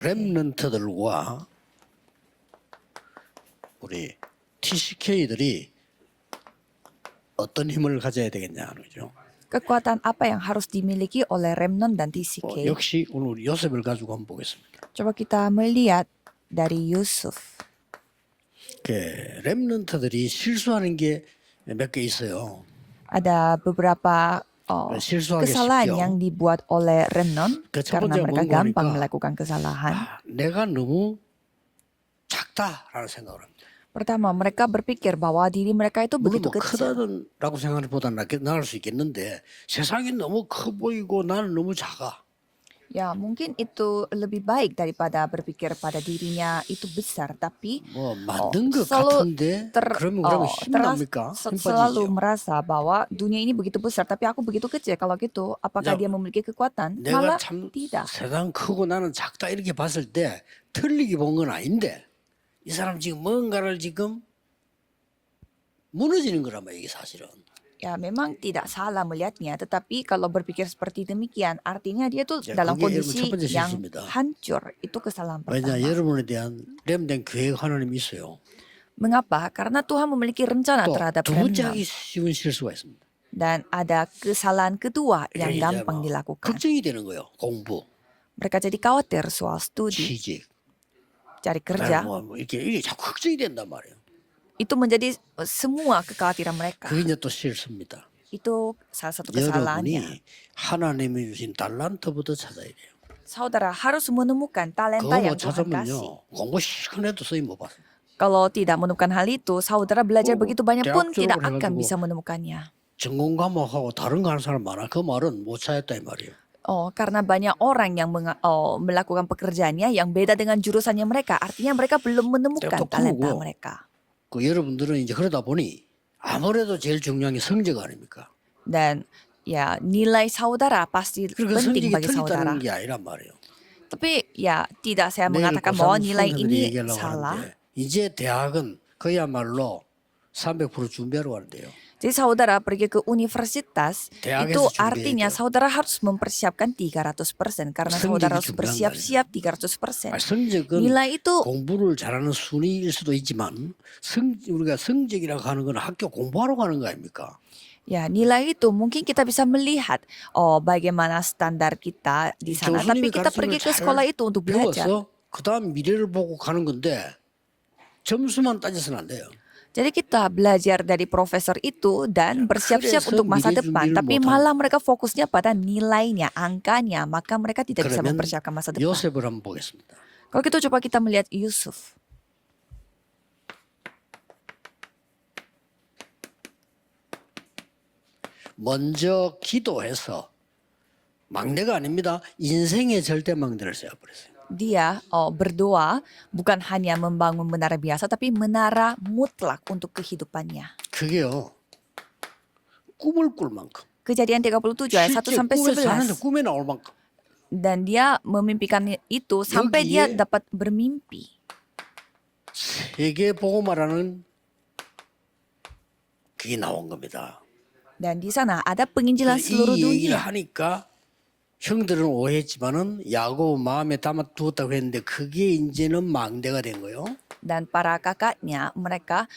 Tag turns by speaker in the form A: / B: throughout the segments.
A: 렘넌트들과 우리 TCK들이 어떤 힘을 가져야 되겠냐는 거죠.
B: Kekuatan apa yang harus dimiliki oleh Remnon dan TCK?
A: 역시 오늘 우리 요셉을 가지고 한번 보겠습니다.
B: Coba kita melihat dari Yusuf.
A: 렘넌트들이 실수하는 게 몇 개 있어요.
B: Ada beberapa
A: 실수하기
B: kesalahan
A: 쉽죠.
B: yang dibuat oleh Remnon
A: 첫
B: karena
A: 번째
B: mereka
A: 뭔가
B: gampang
A: 하니까
B: melakukan kesalahan.
A: 내가 너무 작다라는 생각을 합니다.
B: Pertama, mereka berpikir bahwa diri mereka itu
A: 물론
B: begitu
A: 뭐
B: kecil.
A: 크다라고 생각보다 나을 수 있겠는데 세상이 너무 커 보이고 나는 너무 작아.
B: Ya, mungkin itu lebih baik daripada berpikir pada dirinya itu besar, tapi
A: 뭐 만든 것
B: selalu
A: 같은데 그러면 힘 납니까? 힘
B: selalu
A: 빠지죠.
B: merasa bahwa dunia ini begitu besar, tapi aku begitu kecil. Kalau gitu, apakah
A: 자,
B: dia memiliki kekuatan?
A: 내가
B: Malah
A: 참
B: tidak.
A: 세상 크고 나는 작다 이렇게 봤을 때 틀리게 본 건 아닌데 이 사람 지금 뭔가를 지금 무너지는 거란 말이야 이게 사실은.
B: Ya, memang tidak salah melihatnya, tetapi kalau berpikir seperti demikian, artinya dia tuh
A: 자,
B: dalam
A: 그게 여러분
B: kondisi
A: 첫 번째
B: yang
A: 실수입니다.
B: hancur. Itu kesalahan
A: 왜냐
B: pertama.
A: 여러분에 대한 렘된 계획 하나님이 있어요.
B: Mengapa? Karena Tuhan memiliki rencana
A: 또
B: terhadap
A: 두 번째
B: Remnon.
A: 하기 쉬운 실수가 있습니다.
B: Dan ada kesalahan kedua yang
A: 이제 뭐
B: gampang dilakukan.
A: 걱정이 되는 거예요. 공부,
B: Mereka jadi khawatir soal studi,
A: 취직,
B: cari
A: 그다음에
B: kerja.
A: 뭐 이게 자꾸 걱정이 된단 말이에요.
B: Itu menjadi semua kekhawatiran mereka.
A: 그게 이제 또 실수입니다.
B: Itu salah satu kesalahannya.
A: 여러분이 하나님이 주신 달란트부터 찾아야 돼요.
B: Saudara harus menemukan talenta
A: 그거 못
B: yang Tuhan kasih.
A: 찾으면요 공부 시간에도 쓰임 못 봤어요.
B: Kalau tidak menemukan hal itu, saudara belajar begitu banyak pun
A: 대학
B: tidak
A: 졸업을
B: akan
A: 해가지고
B: bisa menemukannya.
A: 전공 과목하고 다른 거 하는 사람 많아. 그 말은 못 찾았다 이 말이에요.
B: Karena banyak orang yang melakukan pekerjaannya yang beda dengan jurusannya mereka. Artinya mereka belum menemukan
A: 또
B: talenta
A: 그거고.
B: mereka.
A: 여러분들은 이제 그러다 보니 아무래도 제일 중요한 게 성적 아닙니까?
B: Dan ya nilai saudara pasti
A: 그러니까
B: penting
A: 성적이
B: bagi saudara.
A: 틀렸다는 게 아니란 말이에요.
B: Tapi ya tidak saya
A: 내일
B: mengatakan bahwa
A: 고3
B: nilai
A: 수험생들이
B: ini
A: 얘기하려고
B: salah.
A: 하는데 이제 대학은 그야말로 300% 준비하러 가는데요.
B: Jadi saudara pergi ke universitas,
A: 대학에서
B: itu
A: 준비해야
B: artinya
A: 돼요.
B: saudara harus mempersiapkan 300% karena
A: 성적이
B: saudara harus
A: 중요한
B: bersiap-siap 300%.
A: 성적은
B: Nilai itu
A: 공부를 잘하는 순위일 수도 있지만 우리가 성적이라고 하는 건 학교 공부하러 가는 거 아닙니까?
B: ya nilai itu mungkin kita bisa melihat bagaimana standar kita di sana, tapi
A: 교수님이
B: kita
A: 가르치는
B: pergi
A: 걸
B: ke sekolah
A: 잘
B: itu untuk belajar.
A: 배워서 그다음 미래를 보고 가는 건데 점수만 따져서는 안 돼요.
B: Jadi kita belajar dari profesor itu dan bersiap-siap
A: 그래서
B: untuk masa
A: 미래
B: depan,
A: 준비를
B: tapi
A: 못하는
B: malah mereka fokusnya pada nilainya, angkanya, maka mereka tidak bisa
A: 그러면
B: mempersiapkan masa depan.
A: 요셉을 한번 보겠습니다.
B: Kalau gitu coba kita melihat Yusuf.
A: 먼저 기도해서 막내가 아닙니다. 인생의 절대 막내를 세워버렸어요.
B: Dia berdoa bukan hanya membangun menara biasa, tapi menara mutlak untuk kehidupannya.
A: 그게요. 꿈을 꿀 만큼.
B: Kejadian 37 ayat 1
A: 실제
B: sampai
A: 꿈에 사는데
B: 11.
A: 꿈에 나올 만큼.
B: Dan dia memimpikan itu sampai dia
A: 여기에
B: dapat bermimpi.
A: 세계 복음화라는 그게 나온 겁니다.
B: Dan di sana ada penginjilan
A: 이
B: seluruh
A: 얘기를
B: dunia.
A: 하니까 형들은 오해했지만은 야곱 마음에 담아 두었다고 했는데 그게 이제는 망대가 된 거예요.
B: Dan para kakaknya mereka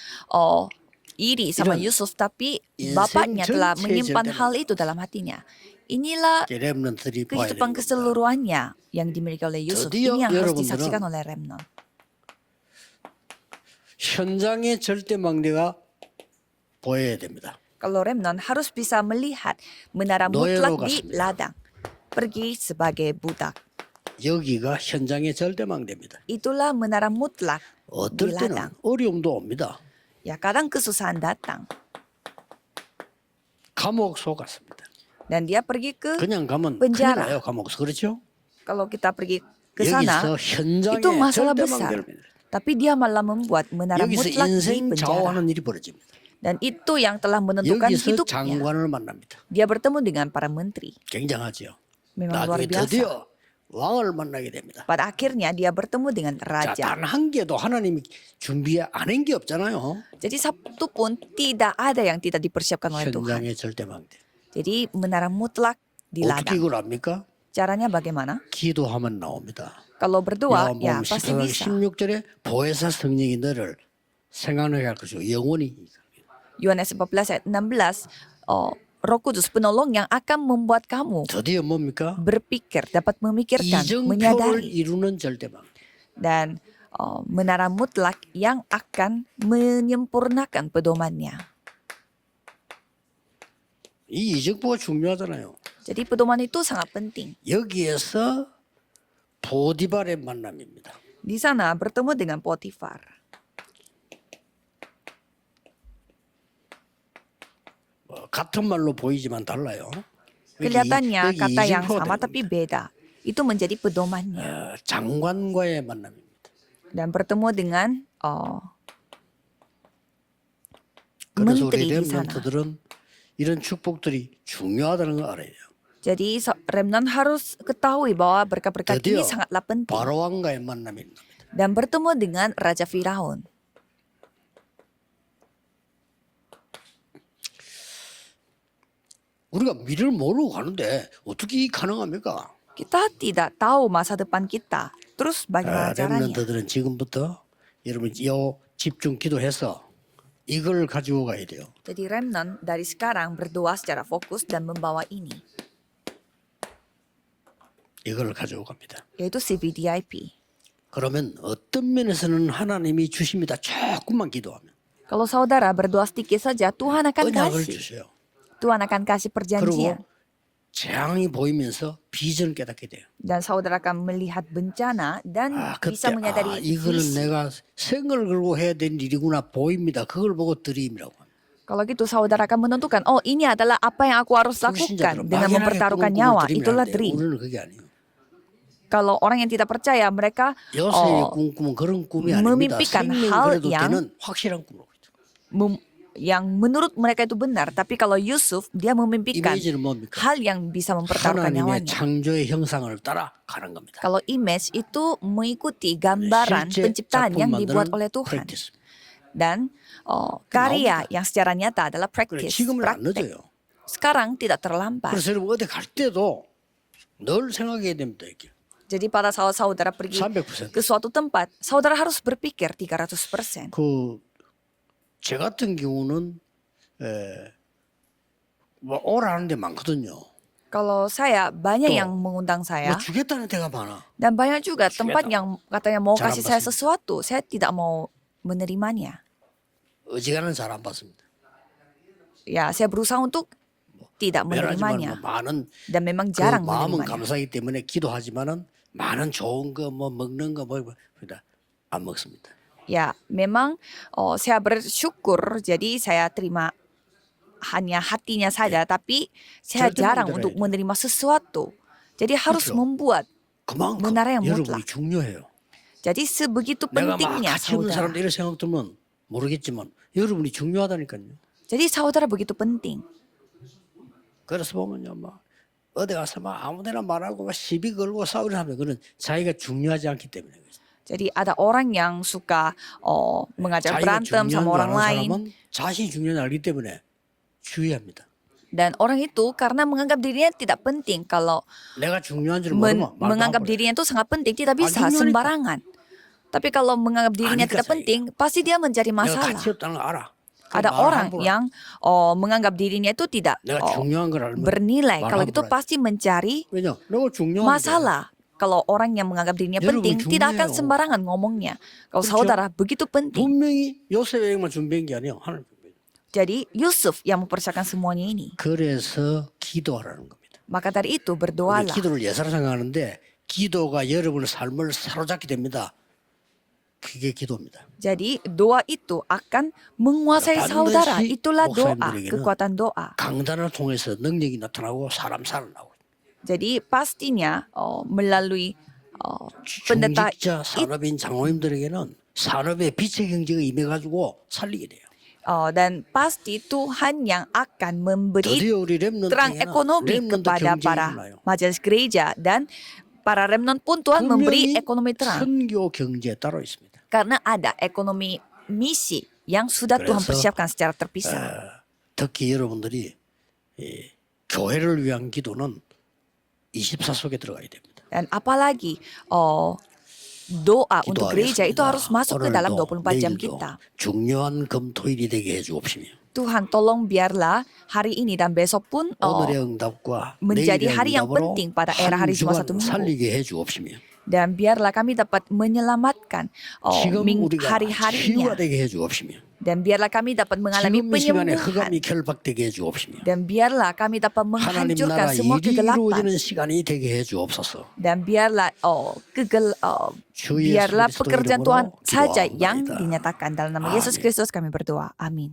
B: iri sama
A: 이런
B: Yusuf, tapi
A: 인생
B: bapaknya telah
A: 전체의
B: menyimpan
A: 절대는
B: hal itu dalam hatinya. Inilah
A: 렘넌트들이 봐야 되는
B: kehidupan
A: 겁니다.
B: keseluruhannya yang dimiliki oleh Yusuf.
A: 드디어
B: Ini yang harus
A: 여러분들은
B: disaksikan oleh Remnon.
A: 현장의 절대 망대가 보여야 됩니다.
B: Kalau Remnon harus bisa melihat menara
A: 노예로
B: mutlak di
A: 갔습니다.
B: ladang. Pergi sebagai budak.
A: 여기가 현장의 절대 망대입니다.
B: Itulah menara mutlak di
A: 어떨 때는
B: ladang.
A: 어려움도 옵니다.
B: Ya kadang kesusahan datang.
A: 감옥 속 같습니다.
B: Dan dia pergi ke
A: 그냥 가면 큰일
B: penjara.
A: 나요. 감옥에서 그렇죠?
B: Kalau kita pergi ke sana,
A: 여기서 현장의
B: itu masalah
A: 절대
B: besar.
A: 망대를
B: Tapi dia malah membuat menara
A: 여기서
B: mutlak di
A: 인생
B: penjara.
A: 좌우하는 일이 벌어집니다.
B: Dan itu yang telah menentukan
A: 여기서
B: hidupnya.
A: 장관을 만납니다.
B: Dia bertemu dengan para menteri.
A: 굉장하죠.
B: Memang luar
A: 나중에
B: biasa.
A: 드디어 왕을 만나게 됩니다.
B: Pada akhirnya dia bertemu dengan
A: 자,
B: raja.
A: 단 한 개도 하나님이 준비 안 한 게 없잖아요.
B: Jadi satu pun tidak ada yang tidak dipersiapkan oleh Tuhan.
A: 현장의 절대 망대.
B: Jadi menara mutlak di
A: 어떻게
B: ladang.
A: 이걸 압니까?
B: Caranya bagaimana?
A: 기도하면 나옵니다.
B: Kalau berdoa, ya
A: 요한복음
B: pasti
A: 14장
B: bisa.
A: 16절에 보혜사 성령이 너를 생각나게 할 것이고 영원히
B: Yohanes 14 ayat 16, Roh Kudus penolong yang akan membuat kamu
A: 드디어 뭡니까?
B: berpikir, dapat memikirkan,
A: 이정표를
B: menyadari,
A: 이루는 절대망.
B: dan menara mutlak yang akan menyempurnakan pedomannya.
A: 이 이정표가 중요하잖아요.
B: Jadi pedoman itu sangat penting.
A: 여기에서 보디발의 만남입니다.
B: Di sana bertemu dengan Potifar.
A: 같은 말로 보이지만 달라요.
B: Kelihatannya
A: 여기
B: kata yang
A: 이정표가
B: sama
A: 되는
B: tapi
A: 겁니다.
B: beda. Itu menjadi pedomannya.
A: 장관과의 만남입니다.
B: Dan bertemu dengan
A: 그래서 우리
B: menteri di sana.
A: 렘넌트들은 이런 축복들이 중요하다는 걸 알아요.
B: Jadi remnant harus ketahui bahwa berkat-berkat ini
A: 드디어
B: sangatlah penting.
A: 바로왕과의 만남이 있는 겁니다.
B: Dan bertemu dengan Raja Firaun.
A: 우리가 미래를 모르고 가는데 어떻게 가능합니까?
B: Kita tidak tahu masa depan kita. Terus bagaimana caranya?
A: 렘넌트들은 지금부터 여러분 요 집중 기도해서 이걸 가지고 가야 돼요.
B: Jadi remnant dari sekarang berdoa secara fokus dan membawa ini,
A: 이걸 가지고 갑니다.
B: yaitu CVDIP.
A: 그러면 어떤 면에서는 하나님이 주십니다. 조금만 기도하면
B: Kalau saudara berdoa sedikit saja, Tuhan akan
A: 언약을
B: kasih.
A: 주셔요.
B: Tuhan akan kasih perjanjian.
A: 그리고 재앙이 보이면서 비전을 깨닫게 돼요.
B: Dan saudara akan melihat bencana dan bisa
A: 그때
B: menyadari
A: 이거는
B: visi.
A: 내가 생을 걸고 해야 될 일이구나 보입니다. 그걸 보고 드림이라고 합니다.
B: Kalau gitu saudara akan menentukan, oh ini adalah apa yang aku harus lakukan
A: 불신자들은
B: dengan
A: 막연하게
B: mempertaruhkan
A: 꿈을
B: nyawa.
A: 꾸는
B: Itulah
A: 드림이
B: dream.
A: 우리는 그게 아니에요.
B: Kalau orang yang tidak percaya, mereka
A: 요셉의 꿈은 그런 꿈이 아닙니다.
B: memimpikan
A: 생명
B: hal
A: 그래도
B: yang
A: 되는 확실한 꿈으로 있죠.
B: yang menurut mereka itu benar. Tapi kalau Yusuf, dia memimpikan
A: 이미지는 뭡니까?
B: hal yang bisa mempertaruhkan
A: 하나님의
B: nyawanya.
A: 창조의 형상을 따라 가는 겁니다.
B: Kalau image itu mengikuti gambaran
A: 실제
B: penciptaan yang
A: 작품
B: dibuat
A: 만드는
B: oleh Tuhan.
A: 프랙티스.
B: Dan karya yang secara nyata adalah
A: 그래,
B: practice,
A: 지금은 안
B: praktek.
A: 늦어요.
B: Sekarang tidak terlambat.
A: 그래서 여러분 어디 갈 때도 늘 생각해야 됩니다. 이게
B: Jadi pada saat saudara pergi
A: 300%.
B: ke suatu tempat, saudara harus berpikir 300%.
A: 제 같은 경우는 뭐 오라는 데 많거든요.
B: Kalau saya, banyak
A: Tuh.
B: yang mengundang saya.
A: 뭐 주겠다는 데가 많아.
B: Dan banyak juga tempat
A: Jugalah.
B: yang katanya mau
A: Cara
B: kasih saya
A: basah.
B: sesuatu. Saya tidak mau menerimanya.
A: 어지간한 잘 안 받습니다.
B: Ya, saya berusaha untuk tidak
A: 미안하지만
B: menerimanya.
A: 뭐 많은
B: Dan memang
A: 그
B: jarang
A: 마음은
B: menerimanya.
A: 감사하기 때문에 기도하지만은 많은 좋은 거 뭐 먹는 거 안 먹습니다.
B: Ya, memang saya bersyukur. Jadi saya terima hanya hatinya saja. Tapi saya
A: 절대
B: jarang
A: 만들어야
B: untuk
A: 돼요.
B: menerima sesuatu. Jadi harus
A: 그렇죠.
B: membuat.
A: 그만큼
B: menara yang
A: 여러분이
B: mutlak.
A: 중요해요.
B: Jadi sebegitu
A: 내가 막
B: pentingnya
A: 같이 없는
B: saudara.
A: 사람들 이런 생각 들면 모르겠지만 여러분이 중요하다니까요.
B: Jadi saudara begitu penting.
A: 그래서 보면요, 막 어디 가서 막 아무데나 말하고 막 시비 걸고 싸우려 하면 그는 자기가 중요하지 않기 때문에.
B: Jadi ada orang yang suka mengajak
A: 자기가
B: berantem
A: 중요한
B: sama
A: 줄
B: orang
A: 아는
B: lain.
A: 사람은 자신이 중요한 줄 알기 때문에 주의합니다.
B: Dan orang itu karena menganggap dirinya tidak penting. Kalau
A: 내가 중요한 줄 모르면 말도 안
B: menganggap
A: 버려요.
B: dirinya itu sangat penting, tidak bisa
A: 중요하니까.
B: sembarangan. Tapi kalau menganggap dirinya
A: 아니까
B: tidak penting, pasti dia mencari
A: 내가
B: masalah.
A: 가치 없다는 걸 알아.
B: Ada
A: 말을
B: orang
A: 함부로
B: yang menganggap dirinya itu tidak
A: 내가 중요한 걸 알면
B: bernilai.
A: 말
B: Kalau
A: 함부로
B: gitu
A: 해.
B: pasti mencari
A: 왜냐? 내가 중요한데
B: masalah. Kalau orang yang menganggap dirinya
A: 여러분
B: penting, tidak akan
A: 중요해요.
B: sembarangan ngomongnya. Kalau
A: 그렇죠?
B: saudara begitu penting.
A: 분명히 요셉에게만 준비한 게 아니에요. 하나님 준비한 거예요.
B: Jadi Yusuf yang mempersiapkan semuanya ini.
A: 그래서 기도하라는 겁니다.
B: Maka dari itu
A: 우리
B: berdoalah.
A: 기도를 예사로 생각하는데 기도가 여러분의 삶을 사로잡게 됩니다. 그게 기도입니다.
B: Jadi doa itu akan menguasai
A: 반드시
B: saudara. Itulah doa,
A: 목사님들에게는
B: kekuatan doa.
A: 강단을 통해서 능력이 나타나고 사람 살아나고
B: Jadi pastinya melalui pendeta
A: 중직자 산업인 장로님들에게는 산업의 빛의 경제가 임해가지고 살리게 돼요.
B: dan pasti Tuhan yang akan memberi
A: 드디어 우리
B: terang
A: 렘넌트에게는
B: ekonomi
A: 렘넌트
B: kepada
A: 경제가
B: para
A: 일어나요.
B: majelis gereja dan para remnant pun Tuhan memberi
A: 분명히
B: ekonomi terang
A: 선교 경제에 따로 있습니다.
B: karena ada ekonomi misi yang sudah Tuhan
A: 그래서,
B: persiapkan secara terpisah.
A: 특히 여러분들이 이 교회를 위한 기도는 24 속에 들어가야 됩니다.
B: Dan apalagi doa untuk gereja itu
A: 기도하겠습니다.
B: harus masuk ke dalam
A: 오늘도
B: 24 jam
A: 내일도
B: kita.
A: 중요한 금토일이 되게 해주옵시며
B: Tuhan tolong biarlah hari ini dan besok pun
A: 오늘의 응답과
B: menjadi
A: 내일의
B: hari yang
A: 응답으로
B: penting pada era
A: 한
B: hari Jumat
A: 주간
B: satu minggu.
A: 살리게 해주옵시며
B: Dan biarlah kami dapat menyelamatkan
A: 지금 우리가
B: hari-harinya.
A: 치유가 되게 해주옵시며
B: Dan biarlah kami dapat mengalami
A: 지금 이 시간에
B: penyembuhan.
A: 흑암이 결박되게 해주옵시며
B: Dan biarlah kami dapat
A: 하나님
B: menghancurkan
A: 나라
B: semua
A: 일이
B: kegelapan.
A: 이루어지는 시간이 되게 해주옵소서.
B: Dan biarlah
A: 주 예수
B: biarlah
A: 그리스도
B: pekerjaan Tuhan
A: 이름으로
B: saja yang
A: 기도하옵나이다.
B: dinyatakan dalam nama Yesus
A: 아멘.
B: Kristus kami berdoa. Amin.